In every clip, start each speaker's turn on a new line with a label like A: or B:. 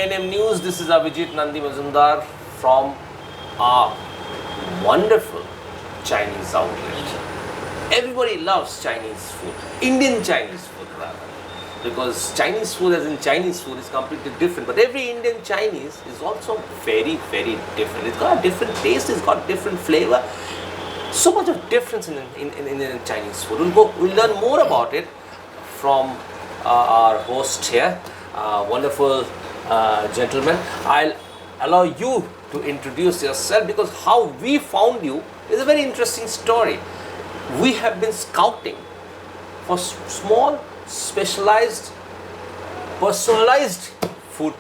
A: ANM News. This is Abhijit Nandi Mazumdar from our wonderful Chinese outlet. Everybody loves Chinese food, Indian Chinese food rather, because Chinese food as in Chinese food is completely different, but every Indian Chinese is also very, very different. It's got a different taste, it's got different flavor, so much of difference in Chinese food. We'll learn more about it from our host here, wonderful gentleman. I'll allow you to introduce yourself, because how we found you is a very interesting story. We have been scouting for small, specialized, personalized food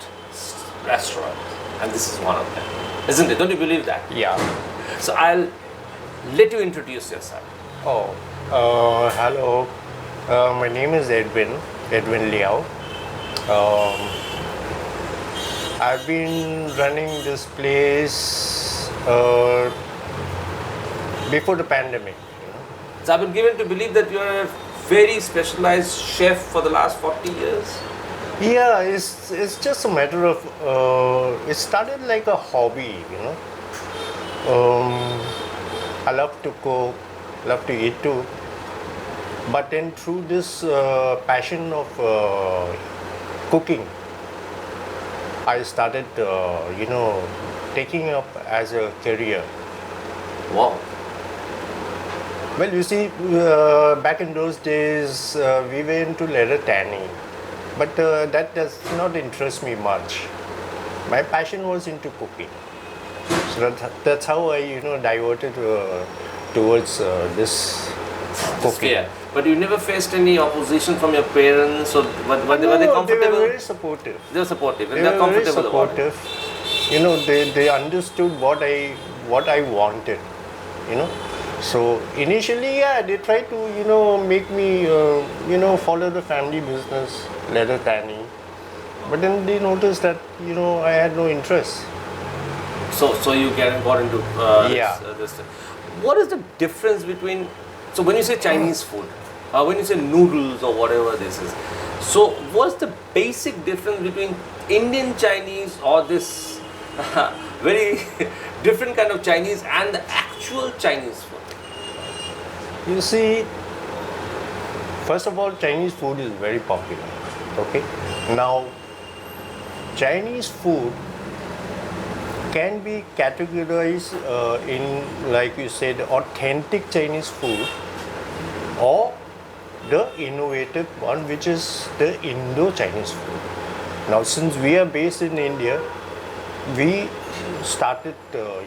A: restaurants, and this is one of them, isn't it? Don't you believe that?
B: Yeah.
A: So I'll let you introduce yourself.
B: Hello. My name is Edwin Liao. I've been running this place before the pandemic.
A: So I've been given to believe that you are a very specialized chef for the last 40 years.
B: Yeah, it's just a matter of it started like a hobby, I love to cook, love to eat too. But then through this passion of cooking, I started, taking up as a career.
A: Wow.
B: Well, you see, back in those days, we were into leather tanning, but that does not interest me much. My passion was into cooking, so that's how I, diverted towards this cooking.
A: Yeah. But you never faced any opposition from your parents, or were they comfortable?
B: They were very supportive.
A: They were supportive, and
B: They
A: they're
B: were very
A: comfortable about it.
B: supportive. They understood what I wanted. So initially, yeah, they tried to make me follow the family business, leather tanning. But then they noticed that I had no interest.
A: So you got into this. What is the difference between? So when you say Chinese food, when you say noodles or whatever this is, so what's the basic difference between Indian Chinese or this very different kind of Chinese and the actual Chinese food?
B: You see, first of all, Chinese food is very popular. Okay, now Chinese food can be categorized in, like you said, authentic Chinese food or the innovative one, which is the Indo-Chinese food. Now, since we are based in India, we started, the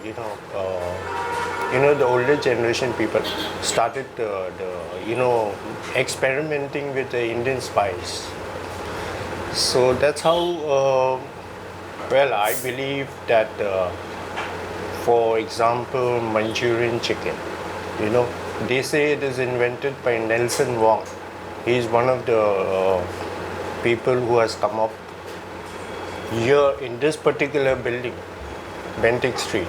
B: older generation people started, experimenting with the Indian spice. So that's how. Well, I believe that, for example, Manchurian chicken, they say it is invented by Nelson Wong. He is one of the people who has come up here in this particular building, Bentinck Street.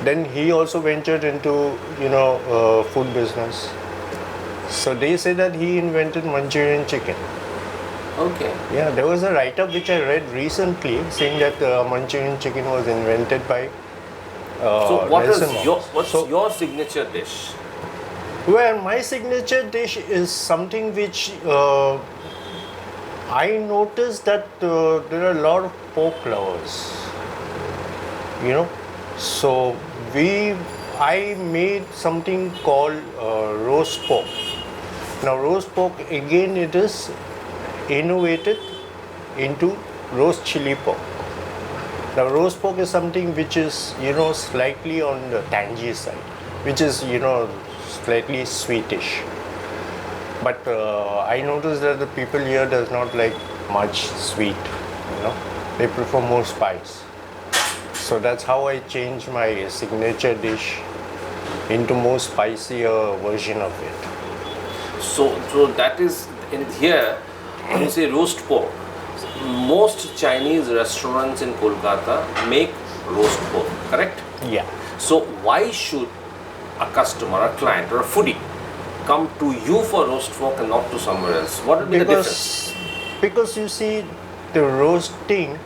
B: Then he also ventured into, food business. So they say that he invented Manchurian chicken.
A: Okay.
B: Yeah, there was a write-up which I read recently saying that Manchurian chicken was invented by
A: So what's
B: So-
A: your signature dish?
B: Well, my signature dish is something which I noticed that there are a lot of pork lovers. So I made something called roast pork. Now, roast pork again, it is innovated into roast chili pork. Now, roast pork is something which is, slightly on the tangy side, which is, slightly sweetish. But I noticed that the people here does not like much sweet, They prefer more spice. So that's how I changed my signature dish into more spicier version of it.
A: So that is in here. When you say roast pork, most Chinese restaurants in Kolkata make roast pork, correct?
B: Yeah.
A: So why should a customer, a client, or a foodie come to you for roast pork and not to somewhere else? What would be the difference?
B: Because you see, the roasting,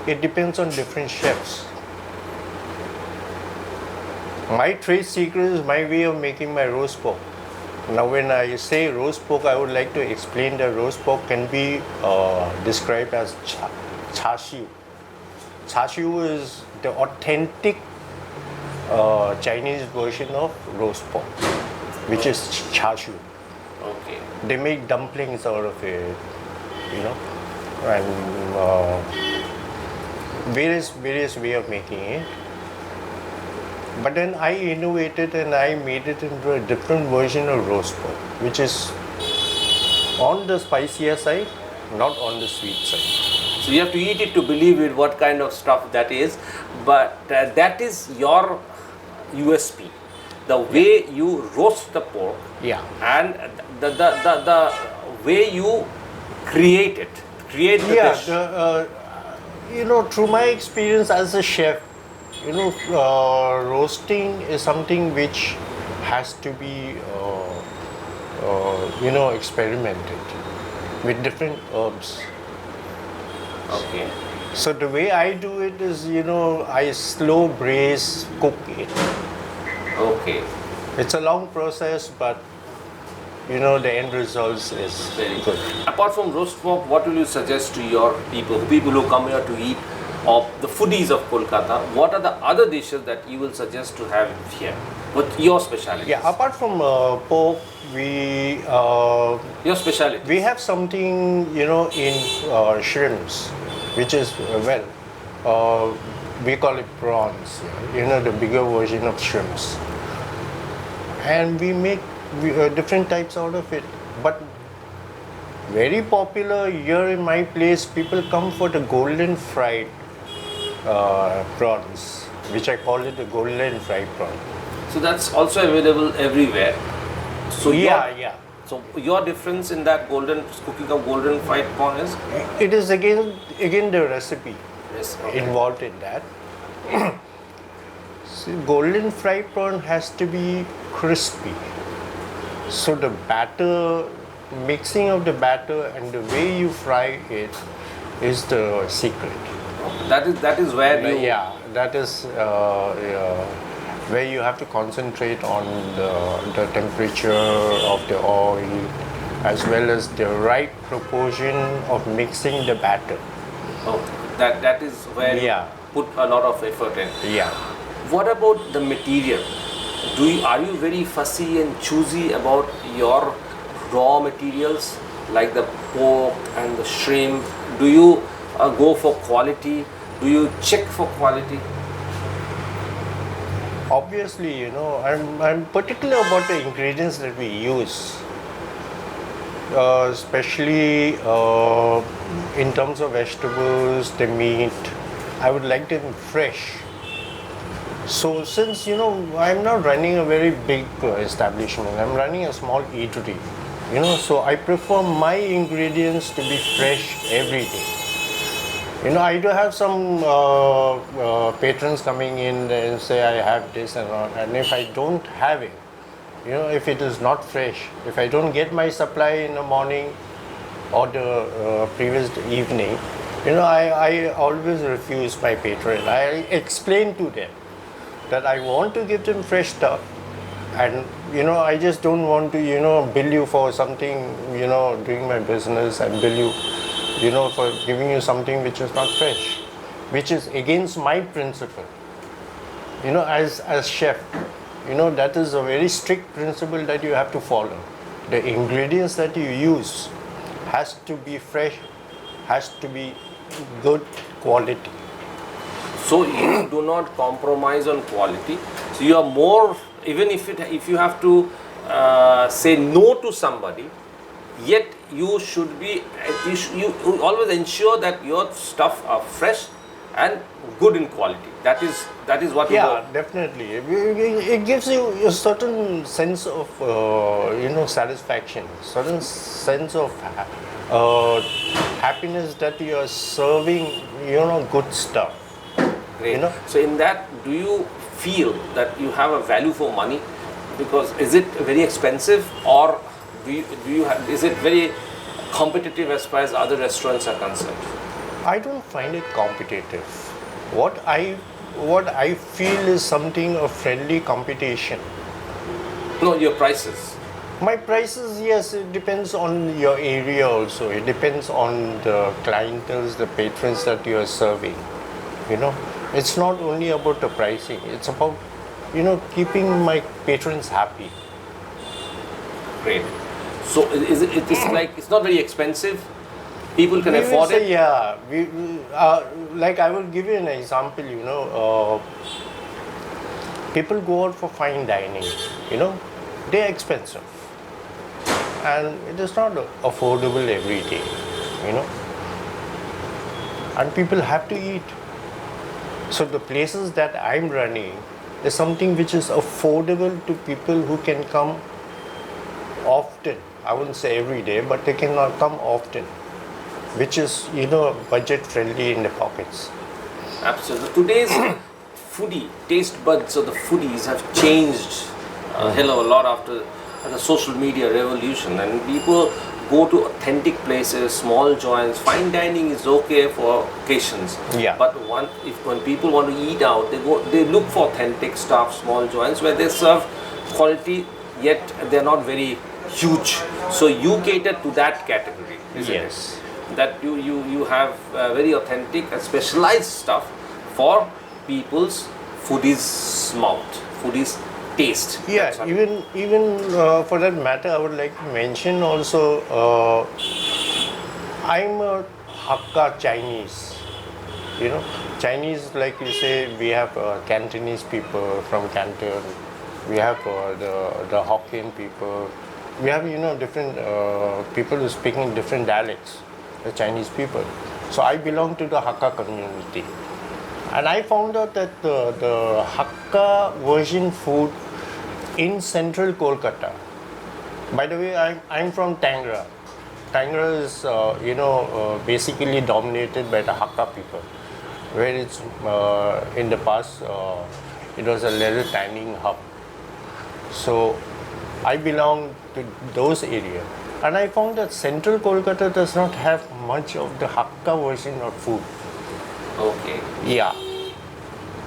B: it depends on different chefs. My trade secret is my way of making my roast pork. Now when I say roast pork, I would like to explain that roast pork can be described as char siu. Char siu is the authentic Chinese version of roast pork, which is char siu.
A: Okay.
B: They make dumplings out of it, and various way of making it. But then I innovated and I made it into a different version of roast pork, which is on the spicier side, not on the sweet side.
A: So you have to eat it to believe it, what kind of stuff that is. But that is your USP. The way you roast the pork, and the way you create it, create the dish.
B: Through my experience as a chef, roasting is something which has to be, experimented with different herbs.
A: Okay.
B: So the way I do it is, I slow braise, cook it.
A: Okay.
B: It's a long process, but the end result is
A: Very good. Apart from roast pork, what will you suggest to your people who come here to eat, or the foodies of Kolkata? What are the other dishes that you will suggest to have here? What your specialty?
B: Yeah, apart from pork,
A: Your specialty.
B: we have something in shrimps, which is we call it prawns. The bigger version of shrimps, and we make different types out of it. But very popular here in my place, people come for the golden fried prawns, which I call it the golden fried prawn.
A: So that's also available everywhere. So So your difference in that cooking of golden fried prawn is?
B: It is again the recipe
A: Yes. Okay.
B: involved in that. See, golden fried prawn has to be crispy. So the batter, mixing of the batter and the way you fry it is the secret.
A: That is where you.
B: That is where you have to concentrate on the temperature of the oil, as well as the right proportion of mixing the batter.
A: Oh, that is where you put a lot of effort in.
B: Yeah.
A: What about the material? Are you very fussy and choosy about your raw materials, like the pork and the shrimp? Do you go for quality? Do you check for quality?
B: Obviously, I'm particular about the ingredients that we use, especially in terms of vegetables, the meat. I would like them fresh. So since I'm not running a very big establishment, I'm running a small eatery, so I prefer my ingredients to be fresh every day. I do have some patrons coming in and say I have this and that, and if I don't have it, if it is not fresh, if I don't get my supply in the morning or the previous evening, I always refuse my patron. I explain to them that I want to give them fresh stuff, and I just don't want to bill you for something, doing my business and bill you for giving you something which is not fresh, which is against my principle. As chef, that is a very strict principle that you have to follow. The ingredients that you use has to be fresh, has to be good quality.
A: So you do not compromise on quality. So you are more, even if you have to say no to somebody, yet you should be, you always ensure that your stuff are fresh and good in quality. That is what you
B: Yeah, definitely. It gives you a certain sense of satisfaction, certain sense of happiness that you are serving good stuff.
A: Great. So in that, do you feel that you have a value for money? Because is it very expensive, or is it very competitive as far as other restaurants are concerned?
B: I don't find it competitive. What I feel is something of friendly competition.
A: No, your prices.
B: My prices, yes, it depends on your area also. It depends on the clientele, the patrons that you are serving. You know, it's not only about the pricing. It's about, keeping my patrons happy.
A: Great. So it is like, it's not very expensive. People can
B: We will
A: afford
B: say,
A: it.
B: yeah. Like I will give you an example. People go out for fine dining. They're expensive, and it is not affordable every day. And people have to eat. So the places that I'm running is something which is affordable to people who can come often. I wouldn't say every day, but they cannot come often, which is, budget friendly in the pockets.
A: Absolutely. Today's foodie, taste buds of the foodies have changed a hell of a lot after the social media revolution, and people go to authentic places, small joints. Fine dining is okay for occasions.
B: Yeah.
A: But when people want to eat out, they look for authentic stuff, small joints where they serve quality, yet they're not very huge. So you cater to that category, isn't
B: Yes.
A: it? That you have very authentic and specialized stuff for people's foodies' mouth, foodies' taste.
B: Yeah,
A: That's what-
B: even for that matter, I would like to mention also, I'm a Hakka Chinese. Chinese, like you say, we have Cantonese people from Canton, we have the Hokkien people, we have different people who speak in different dialects, the Chinese people. So I belong to the Hakka community. And I found out that the Hakka version food in central Kolkata. By the way, I'm from Tangra. Tangra is, basically dominated by the Hakka people, where it's in the past it was a leather tanning hub. So I belong to those areas, and I found that central Kolkata does not have much of the Hakka version of food.
A: Okay.
B: Yeah.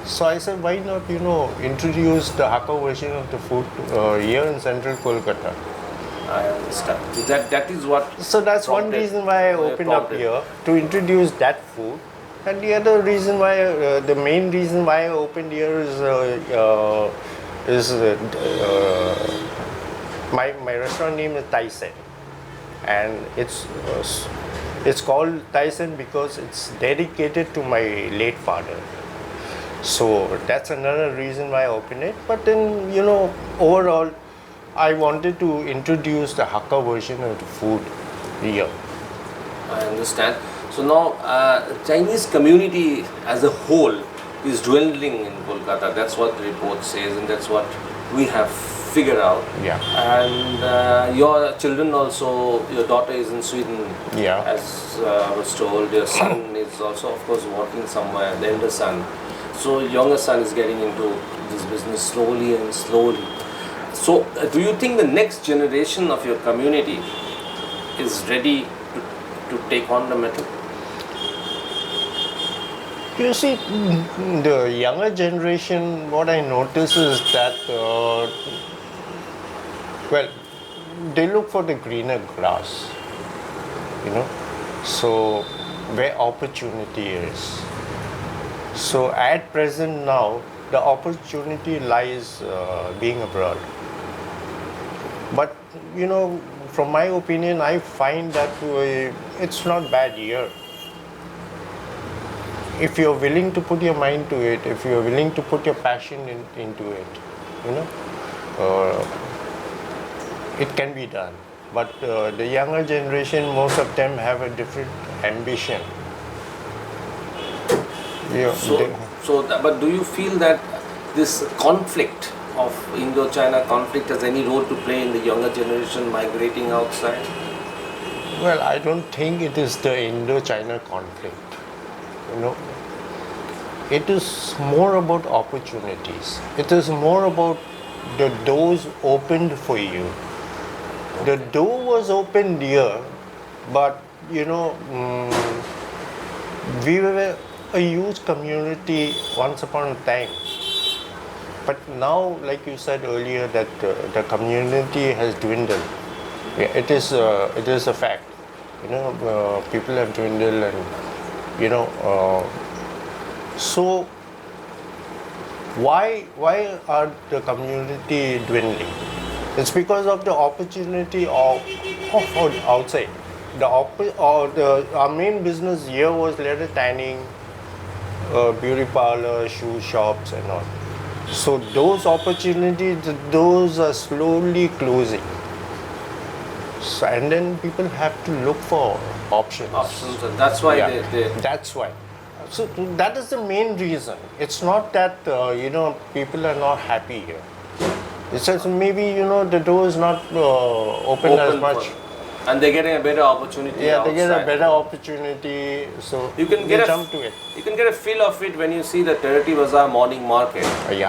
B: So I said, why not, introduce the Hakka version of the food here in central Kolkata.
A: I understand. That is what.
B: So that's one
A: prompted-
B: reason why I opened up
A: prompted.
B: here, to introduce that food. And the other reason why, the main reason why I opened here is my restaurant name is Tai Sen, and it's called Tai Sen because it's dedicated to my late father. So that's another reason why I opened it. But then, overall, I wanted to introduce the Hakka version of the food here.
A: I understand. So now, Chinese community as a whole is dwindling in Kolkata. That's what the report says, and that's what we have figured out.
B: Yeah.
A: And your children also, your daughter is in Sweden,
B: Yeah.
A: as was told. Your son is also, of course, working somewhere, the elder son. So younger son is getting into this business slowly and slowly. So do you think the next generation of your community is ready to take on the metal?
B: You see, the younger generation, what I notice is that, they look for the greener grass, so where opportunity is. So at present now, the opportunity lies being abroad. But, from my opinion, I find that it's not bad here. If you're willing to put your mind to it, if you're willing to put your passion into it, it can be done. But the younger generation, most of them have a different ambition. Yeah,
A: But do you feel that this conflict of Indo-China conflict has any role to play in the younger generation migrating outside?
B: well, I don't think it is the Indo-China conflict. It is more about opportunities. It is more about the doors opened for you. The door was opened here, but we were a huge community once upon a time. But now, like you said earlier, that the community has dwindled. Yeah, it is a fact. People have dwindled, and so why are the community dwindling? It's because of the opportunity of outside. Our main business here was leather tanning, beauty parlor, shoe shops, and all. So those opportunities, those are slowly closing. So, and then people have to look for options.
A: And that's why they.
B: That's why. So that is the main reason. It's not that people are not happy here. It's just maybe the door is not open as much.
A: And they're getting a better opportunity.
B: Yeah,
A: outside.
B: they get a better opportunity, so
A: you can jump to it. You can get a feel of it when you see the Terati Bazaar morning market,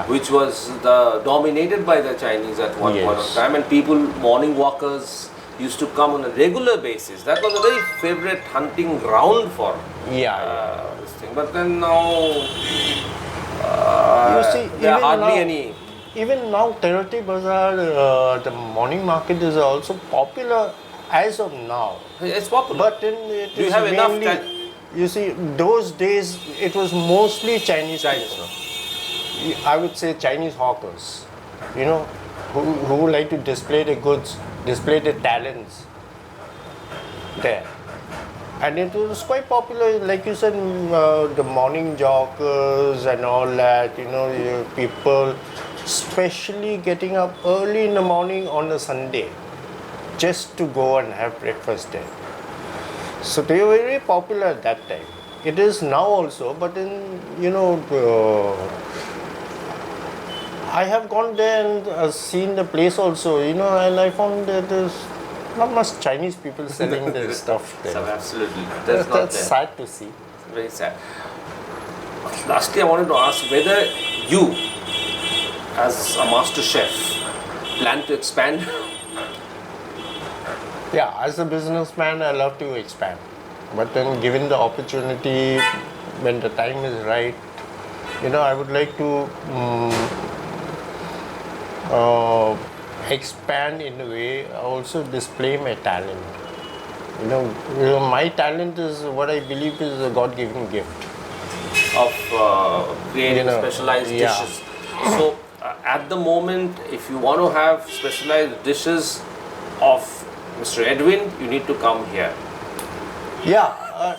A: which was dominated by the Chinese at one point of time, and people, morning walkers, used to come on a regular basis. That was a very favorite hunting ground for this thing. But then now,
B: you see,
A: there are hardly any.
B: Even now, Terati Bazaar, the morning market is also popular. As of now,
A: it's popular.
B: But then it
A: do you
B: is
A: have enough
B: mainly,
A: time?
B: You see, those days it was mostly Chinese. I would say Chinese hawkers, who like to display the goods, display the talents there. And it was quite popular, like you said, the morning joggers and all that, people especially getting up early in the morning on a Sunday just to go and have breakfast there. So they were very popular at that time. It is now also, but then, I have gone there and seen the place also, and I found that there's not much Chinese people selling their stuff there.
A: So absolutely.
B: That's sad to see.
A: Very sad. Lastly, I wanted to ask whether you, as a master chef, plan to expand?
B: Yeah, as a businessman, I love to expand. But then given the opportunity, when the time is right, I would like to expand in a way, also display my talent. My talent is what I believe is a God-given gift.
A: Of creating specialized dishes. So, at the moment, if you want to have specialized dishes of Mr. Edwin, you need to come here.
B: Yeah,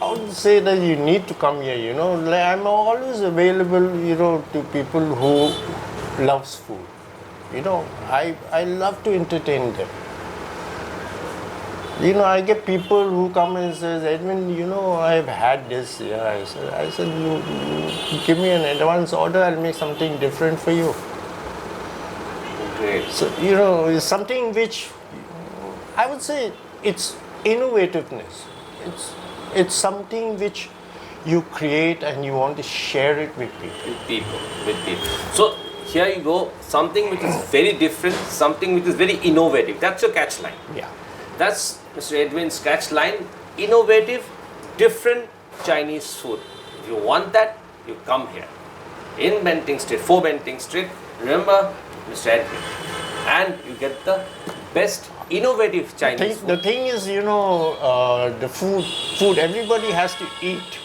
B: I would say that you need to come here, I'm always available, to people who loves food. I love to entertain them. I get people who come and says, Edwin, I've had this. I said, you give me an advance order, I'll make something different for you.
A: Great.
B: So, it's something which I would say it's innovativeness. It's something which you create and you want to share it with people.
A: With people. So here you go, something which is very different, something which is very innovative. That's your catch line.
B: Yeah.
A: That's Mr. Edwin's catch line. Innovative, different Chinese food. If you want that, you come here. In Benting Street, 4 Benting Street. Remember, Mr. Edwin. And you get the best innovative Chinese food.
B: The thing is, the food, everybody has to eat,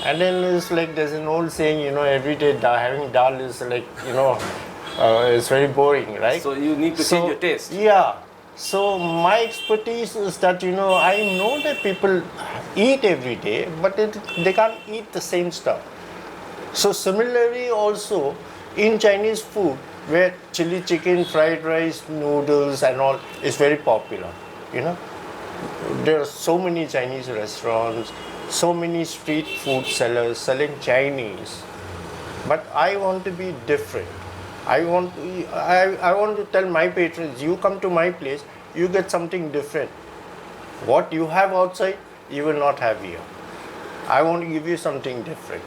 B: And then it's like there's an old saying, every day having dal is like, it's very boring, right?
A: So you need to change your taste.
B: Yeah. So my expertise is that, I know that people eat every day, but they can't eat the same stuff. So similarly also in Chinese food, where chili chicken, fried rice, noodles and all is very popular, There are so many Chinese restaurants, so many street food sellers selling Chinese. But I want to be different. I want to tell my patrons, you come to my place, you get something different. What you have outside, you will not have here. I want to give you something different.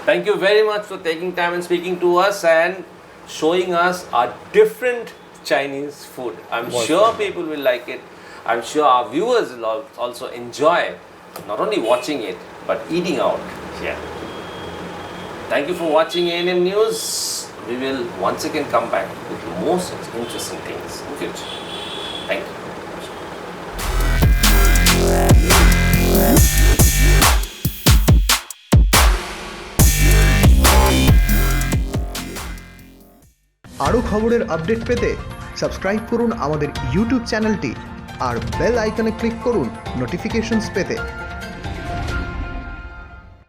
A: Thank you very much for taking time and speaking to us and showing us a different Chinese food. I'm sure people will like it. I'm sure our viewers will also enjoy not only watching it, but eating out here. Thank you for watching A&M News. We will once again come back with most interesting things in future. Thank you.
C: আরও খবরের update পেতে subscribe করুন আমাদের YouTube চ্যানেলটি আর bell আইকনে click করুন notifications পেতে।